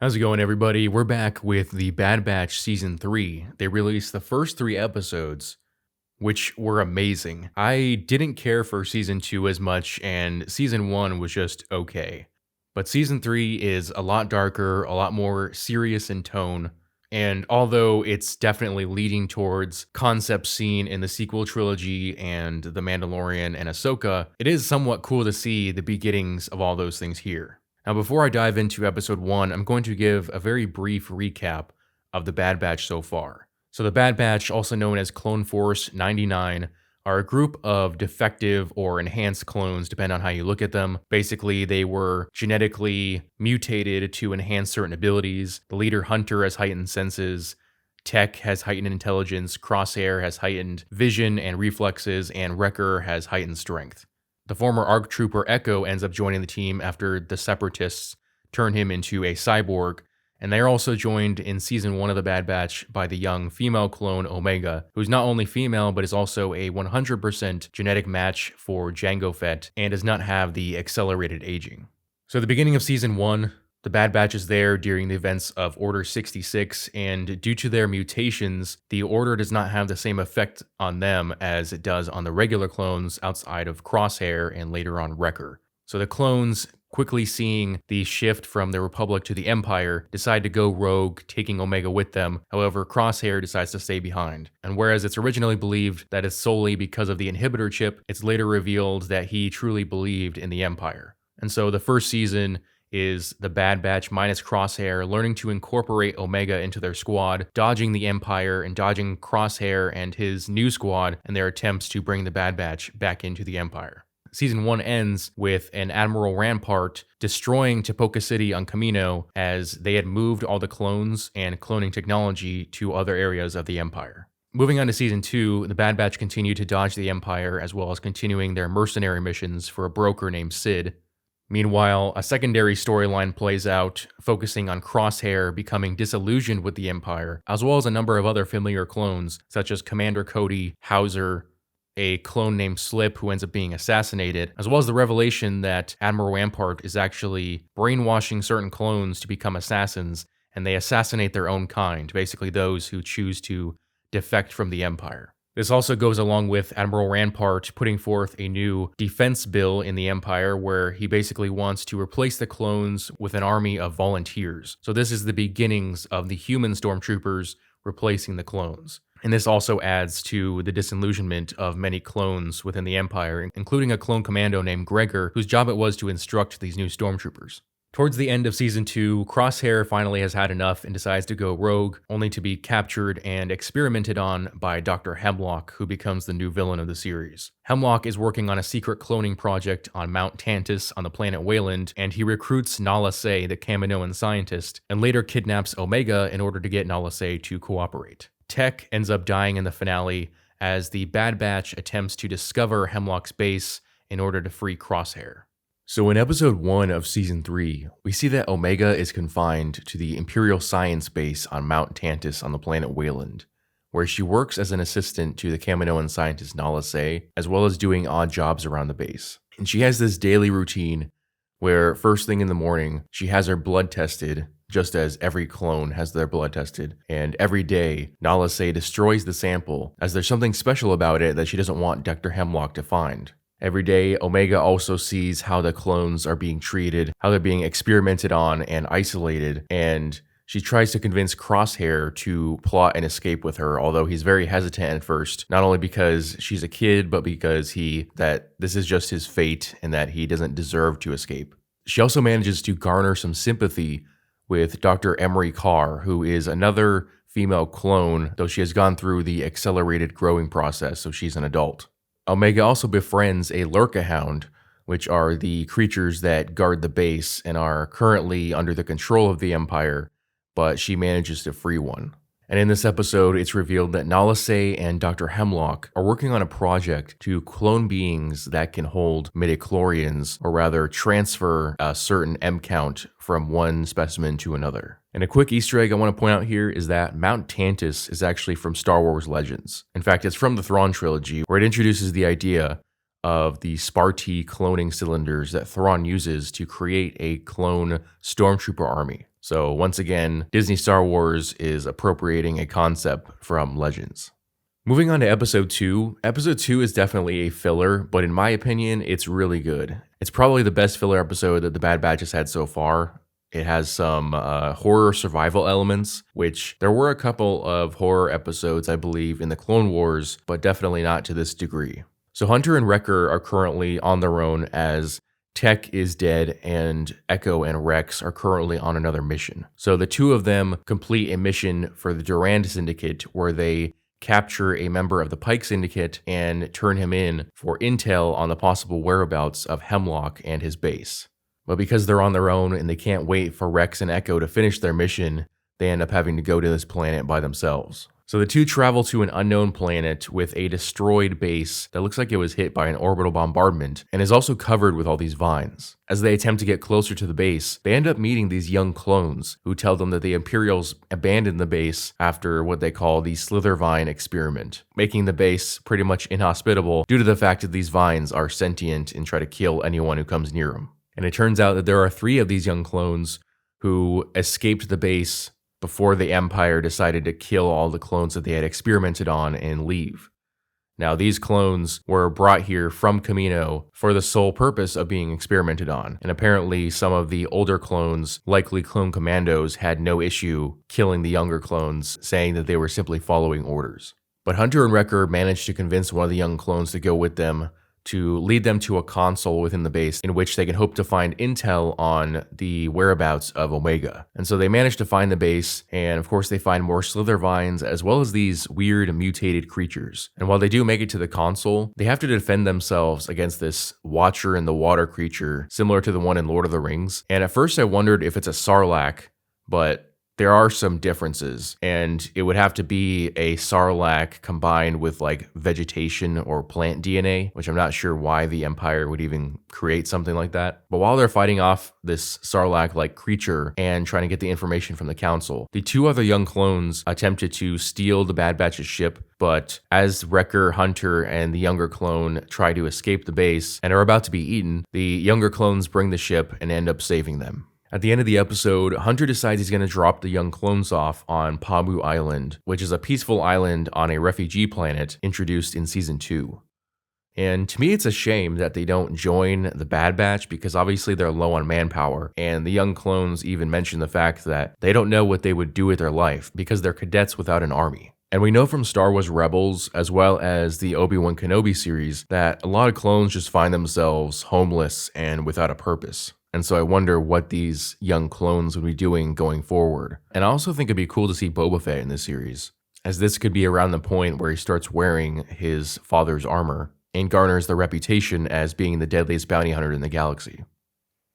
How's it going, everybody? We're back with the Bad Batch Season 3. They released the first 3 episodes, which were amazing. I didn't care for Season 2 as much, and Season 1 was just okay. But Season 3 is a lot darker, a lot more serious in tone, and although it's definitely leading towards concepts seen in the sequel trilogy and The Mandalorian and Ahsoka, it is somewhat cool to see the beginnings of all those things here. Now, before I dive into episode 1, I'm going to give a very brief recap of the Bad Batch so far. So, the Bad Batch, also known as Clone Force 99, are a group of defective or enhanced clones, depending on how you look at them. Basically, they were genetically mutated to enhance certain abilities. The leader, Hunter, has heightened senses. Tech has heightened intelligence. Crosshair has heightened vision and reflexes. And Wrecker has heightened strength. The former ARC trooper Echo ends up joining the team after the Separatists turn him into a cyborg, and they are also joined in Season 1 of the Bad Batch by the young female clone Omega, who's not only female but is also a 100% genetic match for Jango Fett and does not have the accelerated aging. So the beginning of Season 1, the Bad Batch is there during the events of Order 66, and due to their mutations, the Order does not have the same effect on them as it does on the regular clones outside of Crosshair and later on Wrecker. So the clones, quickly seeing the shift from the Republic to the Empire, decide to go rogue, taking Omega with them. However, Crosshair decides to stay behind. And whereas it's originally believed that it's solely because of the inhibitor chip, it's later revealed that he truly believed in the Empire. And so the first season is the Bad Batch minus Crosshair learning to incorporate Omega into their squad, dodging the Empire and dodging Crosshair and his new squad in their attempts to bring the Bad Batch back into the Empire. Season 1 ends with an Admiral Rampart destroying Tipoca City on Camino as they had moved all the clones and cloning technology to other areas of the Empire. Moving on to Season 2, the Bad Batch continue to dodge the Empire as well as continuing their mercenary missions for a broker named Sid. Meanwhile, a secondary storyline plays out, focusing on Crosshair becoming disillusioned with the Empire, as well as a number of other familiar clones, such as Commander Cody, Hauser, a clone named Slip who ends up being assassinated, as well as the revelation that Admiral Rampart is actually brainwashing certain clones to become assassins, and they assassinate their own kind, basically those who choose to defect from the Empire. This also goes along with Admiral Rampart putting forth a new defense bill in the Empire where he basically wants to replace the clones with an army of volunteers. So this is the beginnings of the human stormtroopers replacing the clones. And this also adds to the disillusionment of many clones within the Empire, including a clone commando named Gregor, whose job it was to instruct these new stormtroopers. Towards the end of Season 2, Crosshair finally has had enough and decides to go rogue, only to be captured and experimented on by Dr. Hemlock, who becomes the new villain of the series. Hemlock is working on a secret cloning project on Mount Tantus on the planet Wayland, and he recruits Nala Se, the Kaminoan scientist, and later kidnaps Omega in order to get Nala Se to cooperate. Tech ends up dying in the finale as the Bad Batch attempts to discover Hemlock's base in order to free Crosshair. So in episode 1 of Season 3, we see that Omega is confined to the Imperial science base on Mount Tantus on the planet Wayland, where she works as an assistant to the Kaminoan scientist Nala Se, as well as doing odd jobs around the base. And she has this daily routine where first thing in the morning, she has her blood tested, just as every clone has their blood tested, and every day, Nala Se destroys the sample, as there's something special about it that she doesn't want Dr. Hemlock to find. Every day, Omega also sees how the clones are being treated, how they're being experimented on and isolated, and she tries to convince Crosshair to plot an escape with her, although he's very hesitant at first, not only because she's a kid, but because that this is just his fate and that he doesn't deserve to escape. She also manages to garner some sympathy with Dr. Emery Carr, who is another female clone, though she has gone through the accelerated growing process, so she's an adult. Omega also befriends a Lurkahound, which are the creatures that guard the base and are currently under the control of the Empire, but she manages to free one. And in this episode, it's revealed that Nala Se and Dr. Hemlock are working on a project to clone beings that can hold midichlorians, or rather transfer a certain M count from one specimen to another. And a quick Easter egg I want to point out here is that Mount Tantus is actually from Star Wars Legends. In fact, it's from the Thrawn trilogy, where it introduces the idea of the Sparti cloning cylinders that Thrawn uses to create a clone stormtrooper army. So once again, Disney Star Wars is appropriating a concept from Legends. Moving on to episode 2. Episode 2 is definitely a filler, but in my opinion, it's really good. It's probably the best filler episode that the Bad Batch has had so far. It has some horror survival elements, which there were a couple of horror episodes, I believe, in the Clone Wars, but definitely not to this degree. So Hunter and Wrecker are currently on their own as Tech is dead and Echo and Rex are currently on another mission. So the two of them complete a mission for the Durand Syndicate where they capture a member of the Pike Syndicate and turn him in for intel on the possible whereabouts of Hemlock and his base. But because they're on their own and they can't wait for Rex and Echo to finish their mission, they end up having to go to this planet by themselves. So the two travel to an unknown planet with a destroyed base that looks like it was hit by an orbital bombardment and is also covered with all these vines. As they attempt to get closer to the base, they end up meeting these young clones who tell them that the Imperials abandoned the base after what they call the Slither Vine experiment, making the base pretty much inhospitable due to the fact that these vines are sentient and try to kill anyone who comes near them. And it turns out that there are 3 of these young clones who escaped the base before the Empire decided to kill all the clones that they had experimented on and leave. Now, these clones were brought here from Kamino for the sole purpose of being experimented on, and apparently some of the older clones, likely clone commandos, had no issue killing the younger clones, saying that they were simply following orders. But Hunter and Wrecker managed to convince one of the young clones to go with them to lead them to a console within the base in which they can hope to find intel on the whereabouts of Omega. And so they manage to find the base, and of course they find more slither vines as well as these weird mutated creatures. And while they do make it to the console, they have to defend themselves against this Watcher in the Water creature, similar to the one in Lord of the Rings. And at first I wondered if it's a Sarlacc, but there are some differences, and it would have to be a Sarlacc combined with like vegetation or plant DNA, which I'm not sure why the Empire would even create something like that. But while they're fighting off this Sarlacc-like creature and trying to get the information from the Council, the 2 other young clones attempted to steal the Bad Batch's ship, but as Wrecker, Hunter, and the younger clone try to escape the base and are about to be eaten, the younger clones bring the ship and end up saving them. At the end of the episode, Hunter decides he's going to drop the young clones off on Pabu Island, which is a peaceful island on a refugee planet introduced in Season 2. And to me, it's a shame that they don't join the Bad Batch because obviously they're low on manpower, and the young clones even mention the fact that they don't know what they would do with their life because they're cadets without an army. And we know from Star Wars Rebels, as well as the Obi-Wan Kenobi series, that a lot of clones just find themselves homeless and without a purpose. And so I wonder what these young clones would be doing going forward. And I also think it'd be cool to see Boba Fett in this series, as this could be around the point where he starts wearing his father's armor and garners the reputation as being the deadliest bounty hunter in the galaxy.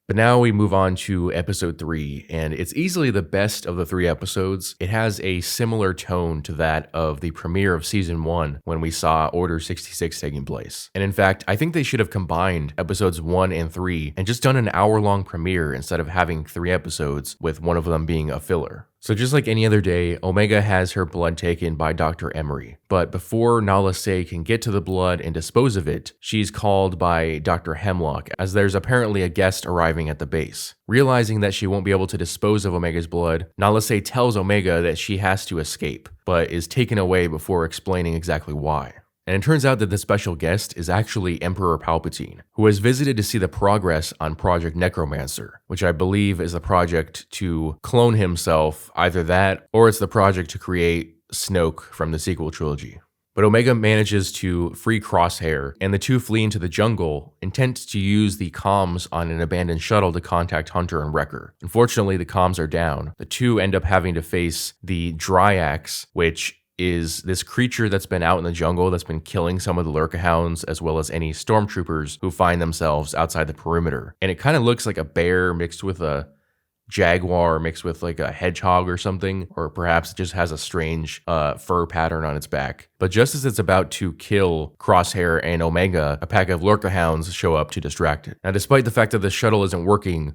But now we move on to episode 3, and it's easily the best of the 3 episodes. It has a similar tone to that of the premiere of season 1 when we saw Order 66 taking place. And in fact, I think they should have combined episodes 1 and 3 and just done an hour-long premiere instead of having 3 episodes with one of them being a filler. So just like any other day, Omega has her blood taken by Dr. Emery. But before Nala Se can get to the blood and dispose of it, she's called by Dr. Hemlock, as there's apparently a guest arriving at the base. Realizing that she won't be able to dispose of Omega's blood, Nala Se tells Omega that she has to escape, but is taken away before explaining exactly why. And it turns out that the special guest is actually Emperor Palpatine, who has visited to see the progress on Project Necromancer, which I believe is the project to clone himself, either that, or it's the project to create Snoke from the sequel trilogy. But Omega manages to free Crosshair, and the two flee into the jungle, intent to use the comms on an abandoned shuttle to contact Hunter and Wrecker. Unfortunately, the comms are down. The two end up having to face the Dryax, which is this creature that's been out in the jungle that's been killing some of the Lurkahounds as well as any stormtroopers who find themselves outside the perimeter. And it kind of looks like a bear mixed with a jaguar mixed with like a hedgehog or something, or perhaps it just has a strange fur pattern on its back. But just as it's about to kill Crosshair and Omega, a pack of Lurkahounds show up to distract it. Now, despite the fact that the shuttle isn't working,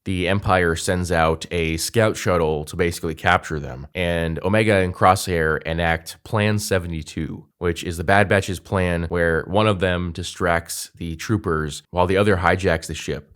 the Empire sends out a scout shuttle to basically capture them, and Omega and Crosshair enact Plan 72, which is the Bad Batch's plan where one of them distracts the troopers while the other hijacks the ship.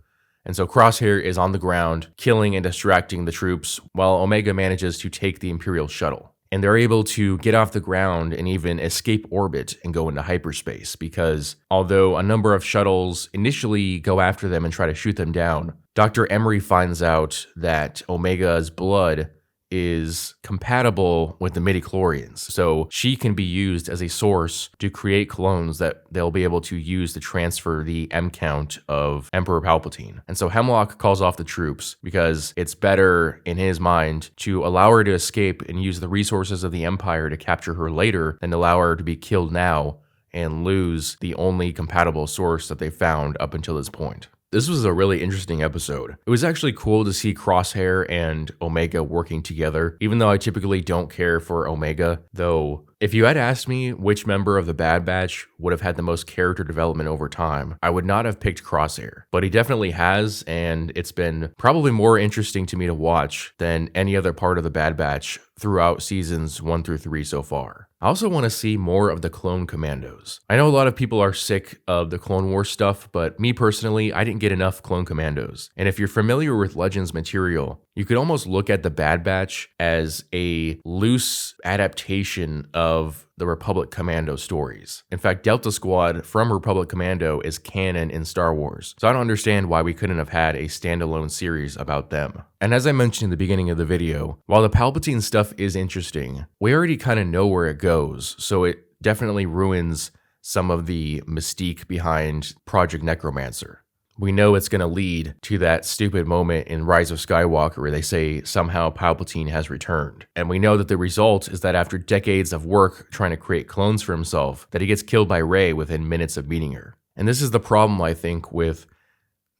And so Crosshair is on the ground, killing and distracting the troops, while Omega manages to take the Imperial shuttle. And they're able to get off the ground and even escape orbit and go into hyperspace because although a number of shuttles initially go after them and try to shoot them down, Dr. Emery finds out that Omega's blood is compatible with the midichlorians, so she can be used as a source to create clones that they'll be able to use to transfer the M count of Emperor Palpatine. And so Hemlock calls off the troops because it's better in his mind to allow her to escape and use the resources of the Empire to capture her later than allow her to be killed now and lose the only compatible source that they found up until this point. This was a really interesting episode. It was actually cool to see Crosshair and Omega working together, even though I typically don't care for Omega, though if you had asked me which member of the Bad Batch would have had the most character development over time, I would not have picked Crosshair. But he definitely has, and it's been probably more interesting to me to watch than any other part of the Bad Batch throughout seasons 1 through 3 so far. I also want to see more of the Clone Commandos. I know a lot of people are sick of the Clone Wars stuff, but me personally, I didn't get enough Clone Commandos. And if you're familiar with Legends material, you could almost look at the Bad Batch as a loose adaptation of the Republic Commando stories. In fact, Delta Squad from Republic Commando is canon in Star Wars, so I don't understand why we couldn't have had a standalone series about them. And as I mentioned in the beginning of the video, while the Palpatine stuff is interesting, we already kind of know where it goes, so it definitely ruins some of the mystique behind Project Necromancer. We know it's going to lead to that stupid moment in Rise of Skywalker where they say somehow Palpatine has returned. And we know that the result is that after decades of work trying to create clones for himself, that he gets killed by Rey within minutes of meeting her. And this is the problem, I think, with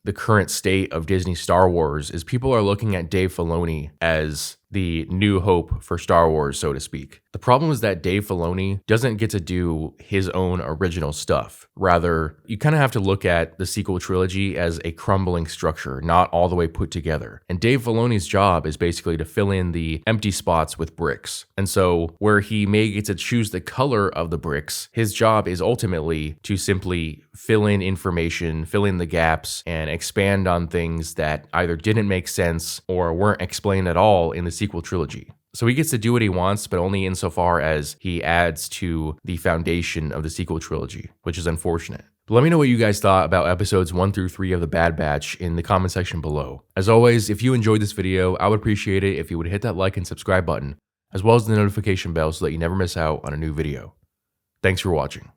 the current state of Disney Star Wars, is people are looking at Dave Filoni as the new hope for Star Wars, so to speak. The problem is that Dave Filoni doesn't get to do his own original stuff. Rather, you kind of have to look at the sequel trilogy as a crumbling structure, not all the way put together. And Dave Filoni's job is basically to fill in the empty spots with bricks. And so where he may get to choose the color of the bricks, his job is ultimately to simply fill in information, fill in the gaps, and expand on things that either didn't make sense or weren't explained at all in the sequel trilogy. So he gets to do what he wants, but only insofar as he adds to the foundation of the sequel trilogy, which is unfortunate. But let me know what you guys thought about episodes 1 through 3 of The Bad Batch in the comment section below. As always, if you enjoyed this video, I would appreciate it if you would hit that like and subscribe button, as well as the notification bell so that you never miss out on a new video. Thanks for watching.